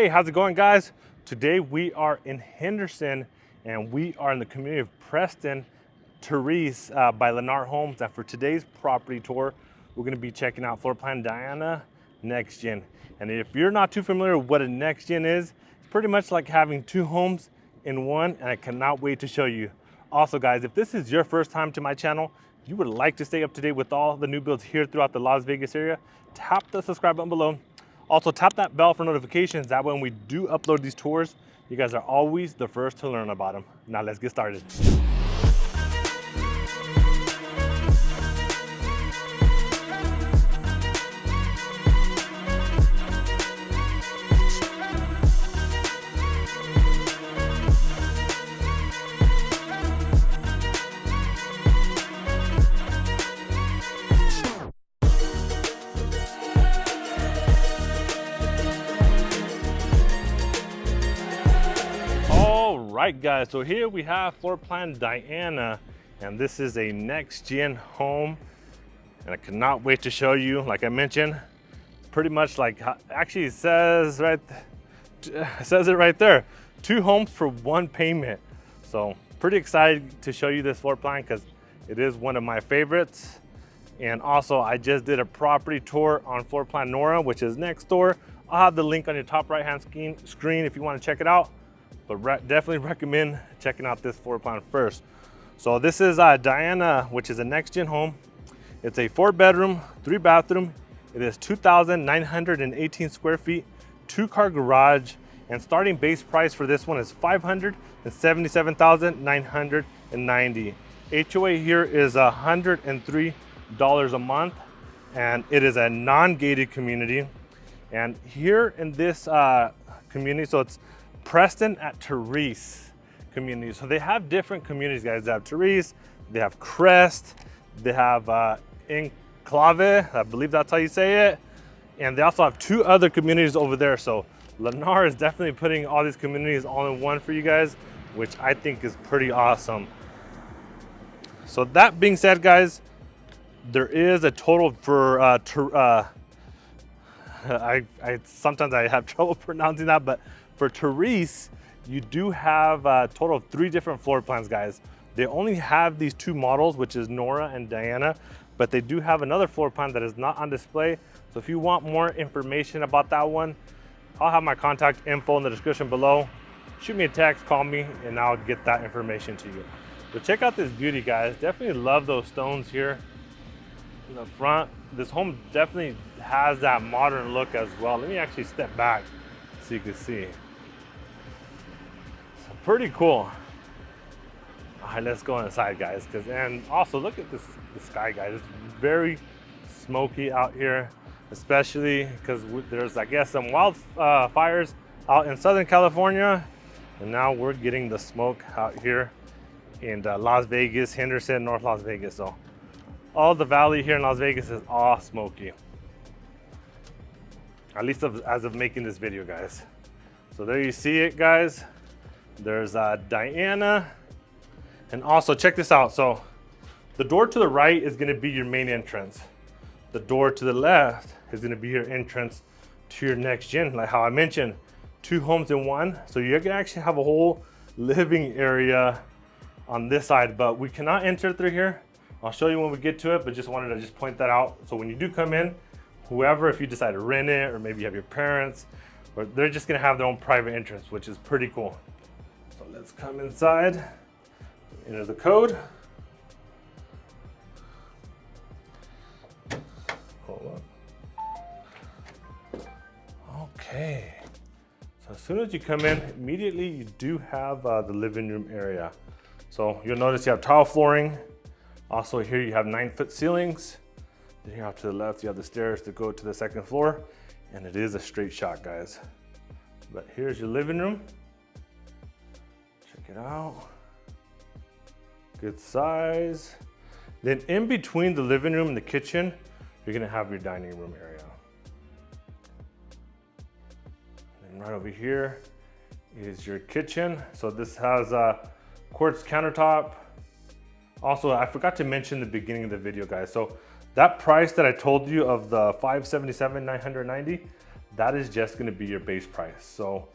Hey, how's it going, guys? Today we are in Henderson and we are in the community of Preston Terrace by Lennar Homes. And for today's property tour, we're going to be checking out floor plan Diana Next Gen. And if you're not too familiar with what a Next Gen is, it's pretty much like having two homes in one, and I cannot wait to show you. Also, guys, if this is your first time to my channel, you would like to stay up to date with all the new builds here throughout the Las Vegas area, tap the subscribe button below. Also, tap that bell for notifications. That way when we do upload these tours, you guys are always the first to learn about them. Now let's get started. Right, guys, so here we have floor plan Diana, and this is a next gen home, and I cannot wait to show you. Like I mentioned, pretty much like actually it says it right there, two homes for one payment. So pretty excited to show you this floor plan because it is one of my favorites. And also I just did a property tour on floor plan Nora, which is next door. I'll have the link on your top right hand screen if you want to check it out. But definitely recommend checking out this floor plan first. So this is Diana, which is a next gen home. It's a 4-bedroom, 3-bathroom. It is 2,918 square feet, 2-car garage, and starting base price for this one is $577,990. HOA here is $103 a month, and it is a non-gated community. And here in this community, so it's Preston at Terrace community. So they have different communities, guys. They have Terrace, they have Crest, they have Enclave, I believe that's how you say it. And they also have 2 other communities over there. So Lennar is definitely putting all these communities all in one for you guys, which I think is pretty awesome. So that being said, guys, there is a total for sometimes I have trouble pronouncing that, but for Terrace, you do have a total of 3 different floor plans, guys. They only have these 2 models, which is Nora and Diana, but they do have another floor plan that is not on display. So if you want more information about that one, I'll have my contact info in the description below. Shoot me a text, call me, and I'll get that information to you. So check out this beauty, guys. Definitely love those stones here in the front. This home definitely has that modern look as well. Let me actually step back so you can see. Pretty cool. All right, let's go inside, guys. And also look at the sky, guys. It's very smoky out here, especially because there's, I guess, some wildfires out in Southern California, and now we're getting the smoke out here in Las Vegas, Henderson, North Las Vegas. So all the valley here in Las Vegas is all smoky, at least as of making this video, guys. So there you see it, guys. There's Diana, and also check this out. So the door to the right is going to be your main entrance. The door to the left is going to be your entrance to your next gen. Like how I mentioned, 2 homes in one. So you're going to actually have a whole living area on this side, but we cannot enter through here. I'll show you when we get to it, but just wanted to just point that out. So when you do come in, whoever, if you decide to rent it, or maybe you have your parents, or they're just going to have their own private entrance, which is pretty cool. So let's come inside, enter the code. Hold on. Okay. So as soon as you come in, immediately you do have the living room area. So you'll notice you have tile flooring. Also here you have 9-foot ceilings. Then here off to the left, you have the stairs to go to the 2nd floor. And it is a straight shot, guys. But here's your living room. Check it out. Good size. Then in between the living room and the kitchen, you're gonna have your dining room area. And right over here is your kitchen. So this has a quartz countertop. Also, I forgot to mention the beginning of the video, guys. So that price that I told you of the $577,990, that is just gonna be your base price. So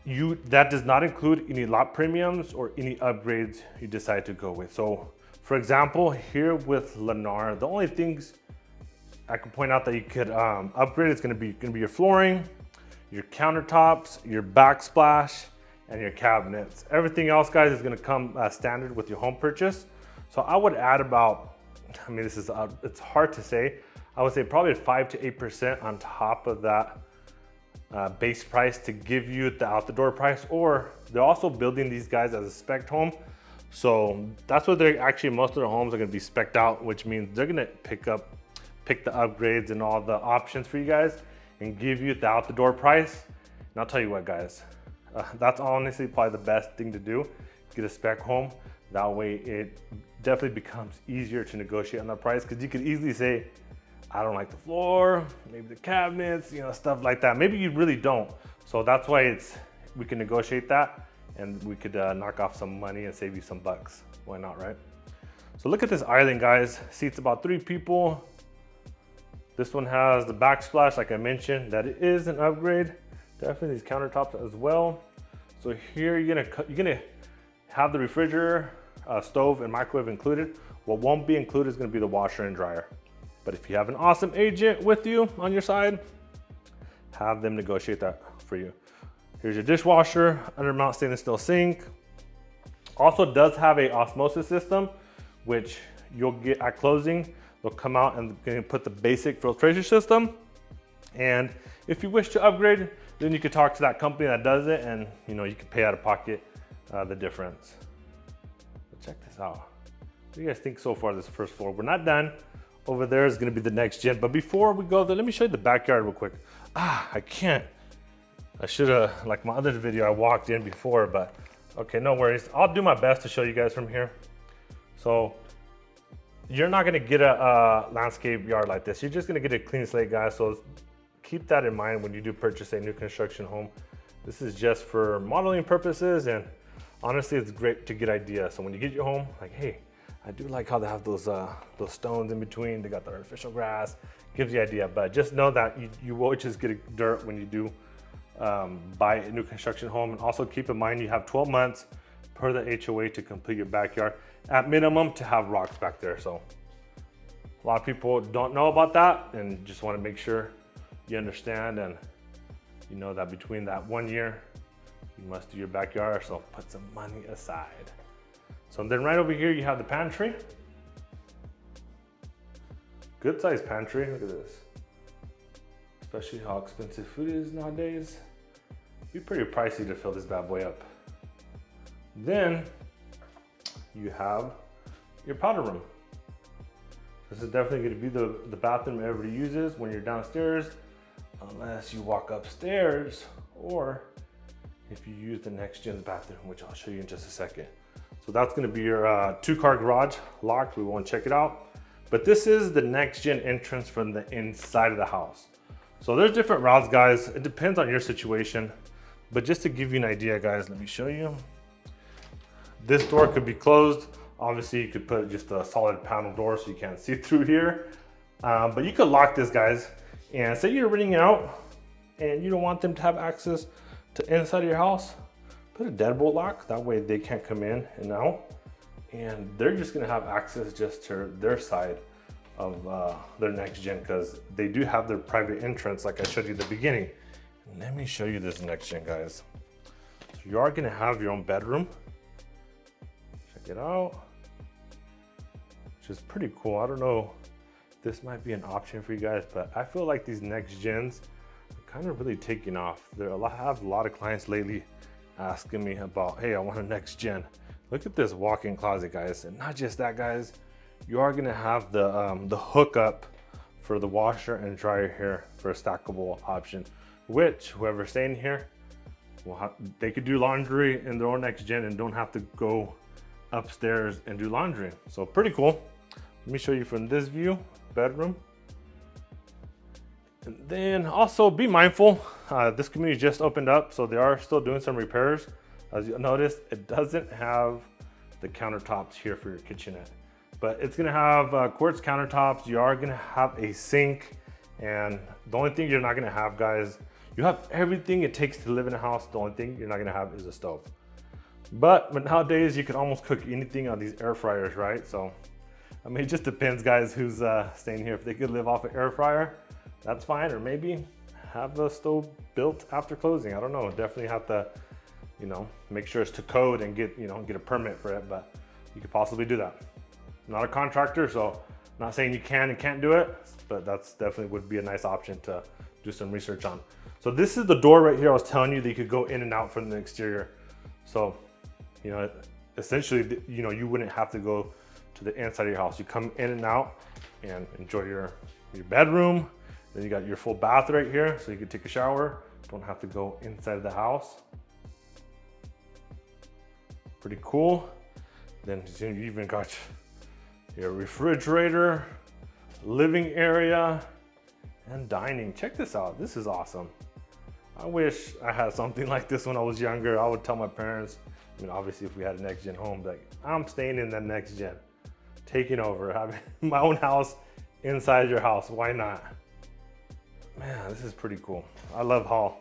that does not include any lot premiums or any upgrades you decide to go with. So for example, here with Lennar, the only things I can point out that you could upgrade is gonna be your flooring, your countertops, your backsplash, and your cabinets. Everything else, guys, is gonna come standard with your home purchase. So I would add about, I mean, it's hard to say. I would say probably 5 to 8% on top of that base price to give you the out the door price, or they're also building these guys as a spec home. So that's what they're actually, most of their homes are gonna be spec'd out, which means they're gonna pick the upgrades and all the options for you guys and give you the out the door price. And I'll tell you what, guys, that's honestly probably the best thing to do. Get a spec home. That way it definitely becomes easier to negotiate on the price, because you could easily say, I don't like the floor, maybe the cabinets, you know, stuff like that. Maybe you really don't. So that's why we can negotiate that, and we could knock off some money and save you some bucks. Why not, right? So look at this island, guys. Seats about 3 people. This one has the backsplash, like I mentioned, that it is an upgrade. Definitely these countertops as well. So here you're gonna have the refrigerator, stove, and microwave included. What won't be included is gonna be the washer and dryer. But if you have an awesome agent with you on your side, have them negotiate that for you. Here's your dishwasher, undermount stainless steel sink. Also does have a osmosis system, which you'll get at closing. They'll come out and put the basic filtration system. And if you wish to upgrade, then you could talk to that company that does it, and you know, you can pay out of pocket the difference. But check this out. What do you guys think so far, this first floor? We're not done. Over there is gonna be the next gen. But before we go there, let me show you the backyard real quick. I can't. I should have, like my other video, I walked in before, but okay, no worries. I'll do my best to show you guys from here. So you're not gonna get a landscape yard like this. You're just gonna get a clean slate, guys. So keep that in mind when you do purchase a new construction home. This is just for modeling purposes, and honestly, it's great to get ideas. So when you get your home, like, hey, I do like how they have those stones in between. They got the artificial grass, gives you an idea. But just know that you will just get dirt when you do buy a new construction home. And also keep in mind, you have 12 months per the HOA to complete your backyard, at minimum to have rocks back there. So a lot of people don't know about that, and just want to make sure you understand, and you know that between that 1 year, you must do your backyard, so put some money aside. So then right over here, you have the pantry. Good sized pantry, look at this. Especially how expensive food is nowadays. It'd be pretty pricey to fill this bad boy up. Then you have your powder room. This is definitely gonna be the bathroom everybody uses when you're downstairs, unless you walk upstairs, or if you use the next gen's bathroom, which I'll show you in just a second. So that's gonna be your 2-car garage, locked. We won't check it out. But this is the next gen entrance from the inside of the house. So there's different routes, guys. It depends on your situation. But just to give you an idea, guys, let me show you. This door could be closed. Obviously, you could put just a solid panel door so you can't see through here. But you could lock this, guys. And say you're renting out and you don't want them to have access to inside of your house, put a deadbolt lock. That way they can't come in and out. And they're just gonna have access just to their side of their next gen, because they do have their private entrance like I showed you at the beginning. And let me show you this next gen, guys. So you are gonna have your own bedroom. Check it out. Which is pretty cool. I don't know, this might be an option for you guys, but I feel like these next gens are kind of really taking off. I have a lot of clients lately asking me about, hey, I want a next gen. Look at this walk-in closet, guys. And not just that, guys, you are gonna have the hookup for the washer and dryer here for a stackable option, which whoever's staying here, they could do laundry in their own next gen and don't have to go upstairs and do laundry. So pretty cool. Let me show you from this view, bedroom. And then also be mindful, this community just opened up, so they are still doing some repairs. As you'll notice, it doesn't have the countertops here for your kitchenette, but it's gonna have quartz countertops. You are gonna have a sink And the only thing you're not gonna have, guys, you have everything it takes to live in a house. The only thing you're not gonna have is a stove. But nowadays you can almost cook anything on these air fryers, right? So, I mean, it just depends, guys, who's staying here. If they could live off an air fryer, that's fine. Or maybe have a stove built after closing. I don't know. Definitely have to, you know, make sure it's to code and get, you know, get a permit for it. But you could possibly do that. I'm not a contractor, so not saying you can and can't do it, but that's definitely would be a nice option to do some research on. So this is the door right here. I was telling you that you could go in and out from the exterior. So, you know, essentially, you know, you wouldn't have to go to the inside of your house. You come in and out and enjoy your bedroom. Then you got your full bath right here, so you can take a shower. Don't have to go inside of the house. Pretty cool. Then you even got your refrigerator, living area, and dining. Check this out. This is awesome. I wish I had something like this when I was younger. I would tell my parents, I mean, obviously if we had a next gen home, like, I'm staying in the next gen, taking over, having my own house inside your house. Why not? Man, this is pretty cool. I love how,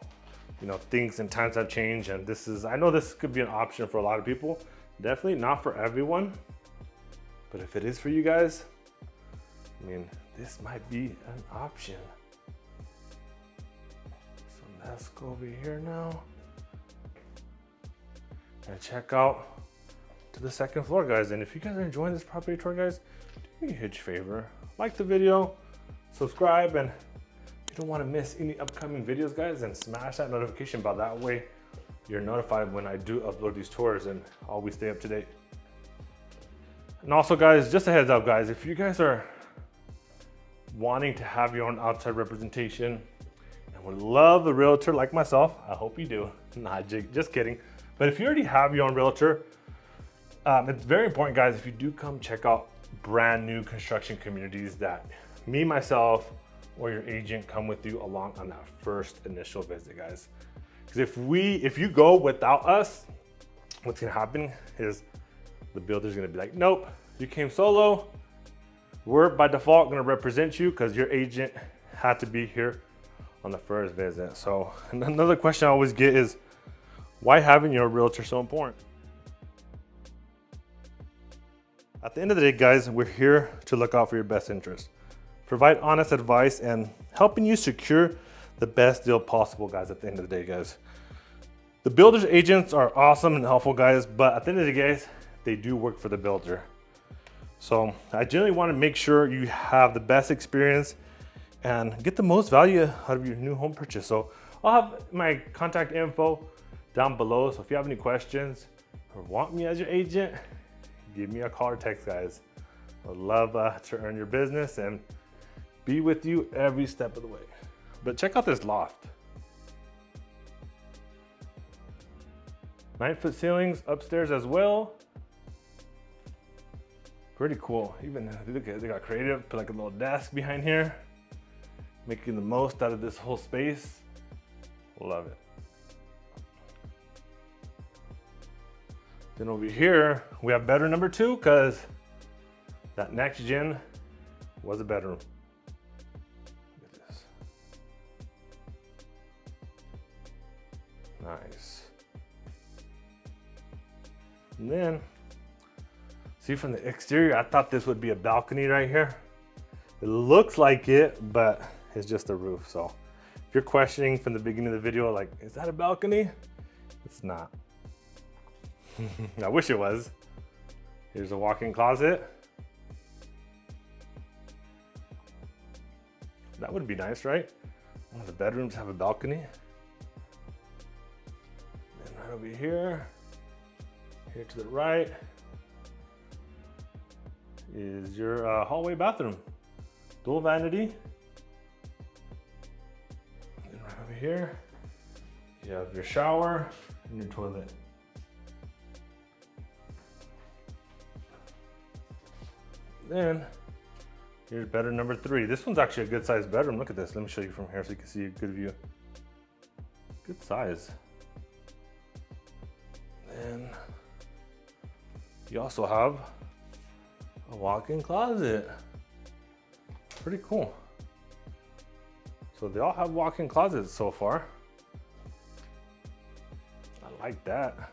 you know, things and times have changed, and this is, I know this could be an option for a lot of people. Definitely not for everyone, but if it is for you guys, I mean, this might be an option. So let's go over here now and check out to the second floor, guys. And if you guys are enjoying this property tour, guys, do me a huge favor. Like the video, subscribe, and if you don't want to miss any upcoming videos, guys, then smash that notification bell. That way you're notified when I do upload these tours and always stay up to date. And also, guys, just a heads up, guys, if you guys are wanting to have your own outside representation and would love a realtor like myself, I hope you do. Nah, just kidding. But if you already have your own realtor, it's very important, guys, if you do come check out brand new construction communities that me, myself, or your agent come with you along on that first initial visit, guys. Because if you go without us, what's gonna happen is the builder's gonna be like, nope, you came solo. We're by default gonna represent you because your agent had to be here on the first visit. So another question I always get is, why having your realtor so important? At the end of the day, guys, we're here to look out for your best interest, provide honest advice, and helping you secure the best deal possible, guys, at the end of the day, guys. The builder's agents are awesome and helpful, guys, but at the end of the day, guys, they do work for the builder. So I generally want to make sure you have the best experience and get the most value out of your new home purchase. So I'll have my contact info down below. So if you have any questions or want me as your agent, give me a call or text, guys. I'd love to earn your business and be with you every step of the way. But check out this loft. 9-foot ceilings upstairs as well. Pretty cool. Even look at, they got creative, put like a little desk behind here, making the most out of this whole space. Love it. Then over here, we have bedroom number 2, because that next gen was a bedroom. Look at this. Nice. And then, see from the exterior, I thought this would be a balcony right here. It looks like it, but it's just a roof. So if you're questioning from the beginning of the video, like, is that a balcony? It's not. I wish it was. Here's a walk-in closet. That would be nice, right? One of the bedrooms have a balcony. Then right over here to the right, is your hallway bathroom. Dual vanity. And right over here, you have your shower and your toilet. Then here's bedroom number 3. This one's actually a good sized bedroom. Look at this. Let me show you from here so you can see a good view. Good size. Then you also have a walk-in closet. Pretty cool. So they all have walk-in closets so far. I like that.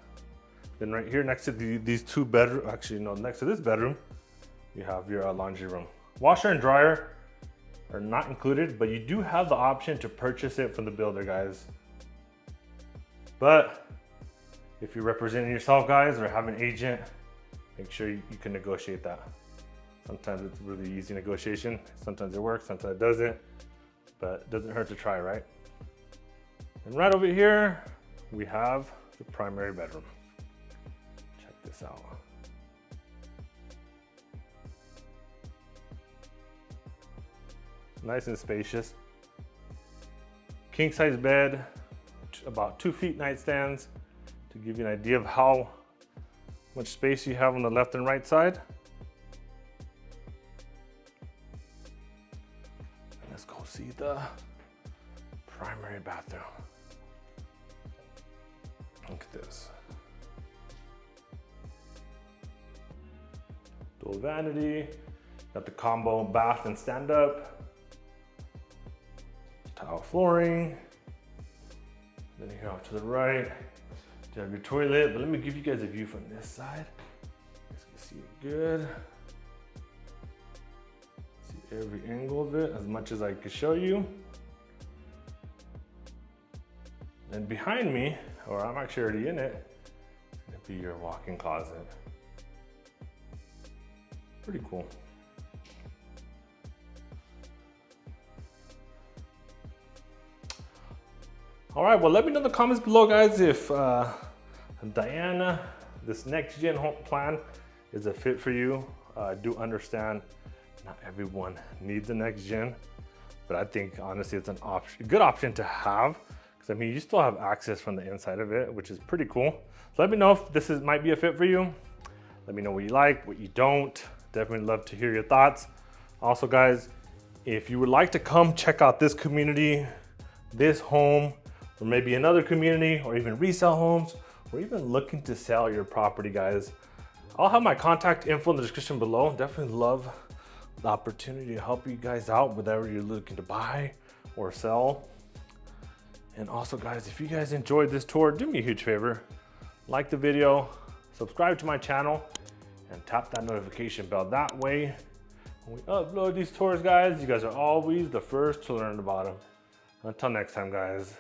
Then right here next to these two bedrooms, actually no, next to this bedroom, you have your laundry room. Washer and dryer are not included, but you do have the option to purchase it from the builder, guys. But if you're representing yourself, guys, or have an agent, make sure you can negotiate that. Sometimes it's really easy negotiation. Sometimes it works, sometimes it doesn't, but it doesn't hurt to try, right? And right over here, we have the primary bedroom. Check this out. Nice and spacious. King size bed, about 2 feet nightstands to give you an idea of how much space you have on the left and right side. And let's go see the primary bathroom. Look at this. Dual vanity, got the combo bath and stand up. Tile flooring. Then here off to the right, you have your toilet, but let me give you guys a view from this side. You guys can see it good. See every angle of it as much as I could show you. And behind me, or I'm actually already in it, it's gonna be your walk-in closet. Pretty cool. All right, well, let me know in the comments below, guys, if Diana, this next gen home plan is a fit for you. I do understand not everyone needs a next gen, but I think honestly it's a good option to have, because I mean, you still have access from the inside of it, which is pretty cool. So let me know if this might be a fit for you. Let me know what you like, what you don't. Definitely love to hear your thoughts. Also, guys, if you would like to come check out this community, this home, or maybe another community, or even resell homes, or even looking to sell your property, guys, I'll have my contact info in the description below. Definitely love the opportunity to help you guys out, whatever you're looking to buy or sell. And also, guys, if you guys enjoyed this tour, do me a huge favor. Like the video, subscribe to my channel, and tap that notification bell. That way, when we upload these tours, guys, you guys are always the first to learn about them. Until next time, guys.